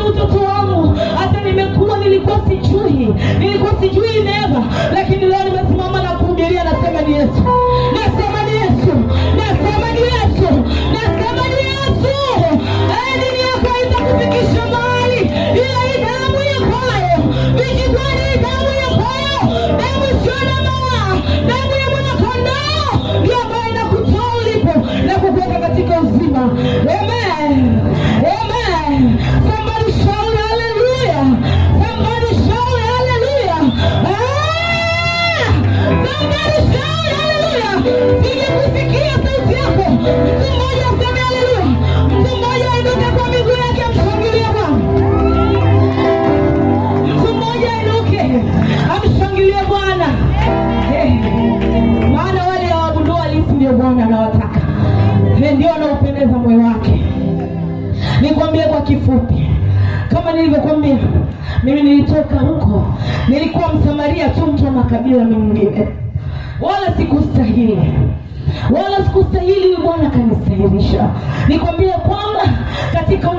yote utoto wangu, hata nimekuwa nilikuwa sijui neema, lakini leo nimesimama na kuhubiria, nasema ni Yesu. Nasema ni Yesu. Nasema ni Yesu. Nasema ni Yesu. Nini yako itakufikisha mahali? Ile damu yako. Vijibani damu yako. Damu sana mama. Damu ya mwana kondoo ndio ambayo inakutoa ulipo na kukuweka katika uzima. Amen. Amen. Somebody shout hallelujah. Somebody shout hallelujah. Somebody shout hallelujah. Sije kusikia sauti yako. Mtu mmoja aseme hallelujah. Mtu mmoja ainuke kwa miguu yake amshangilie Bwana. Mtu mmoja ainuke amshangilie Bwana. Maana wale waabudu halisi ndio Bwana anawataka. Ndio anaupendeza moyo wake. Nikwambie kwa kifupi, kama nilivyokuambia, mimi nilitoka huko, nilikuwa Msamaria tu, mtu wa makabila mengine. Wala sikustahili Bwana kanistahilisha. Nikwambia kwamba katika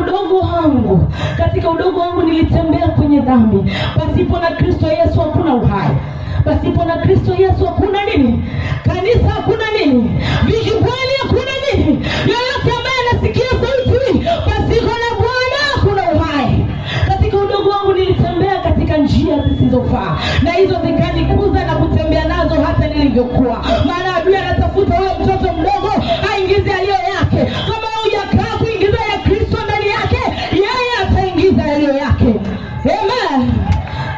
udogo wangu nilitembea kwenye dhambi. Pasipo na Kristo Yesu hakuna uhai. Pasipo na Kristo Yesu hakuna nini? Kanisa hakuna nini? Vijibwani hakuna nini? Yoyote ambaye anasikia sauti, pasipo na Bwana hakuna uhai. Katika udogo wangu nilitembea katika njia zisizofaa, na hizo zikanikuza na kutembea nazo hata nilivyokuwa. Maana adui anatafuta wewe mtoto mdogo aingize aliyo yake. Kama hujakaa kuingiza ya Kristo ndani yake, yeye ataingiza aliyo yake. Amen.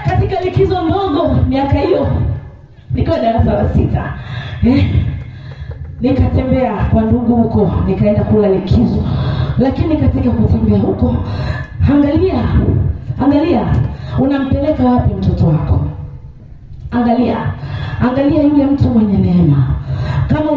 Katika likizo ndogo miaka hiyo, nilikuwa darasa la 6. Nikatembea kwa ndugu huko, nikaenda kula likizo. Lakini katika kutembea huko, angalia unampeleka wapi mtoto wako? Angalia yule mtu mwenye neema. Kama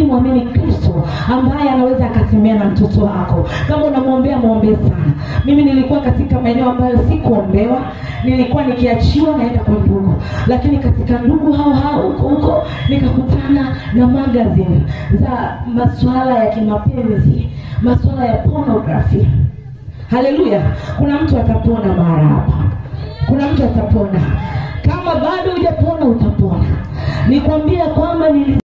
muamini Kristo ambaye anaweza akatembea na mtoto wako. Kama unamwombea, muombe sana. Mimi nilikuwa katika maeneo ambayo sikuombewa, nilikuwa nikiachiwa naenda kwa ndugu. Lakini katika ndugu hao huko nikakutana na magazine za masuala ya kimapenzi, masuala ya pornography. Haleluya. Kuna mtu atapona mara hapa. Kuna mtu atapona. Kama bado hujapona utapona. Nikwambia kwamba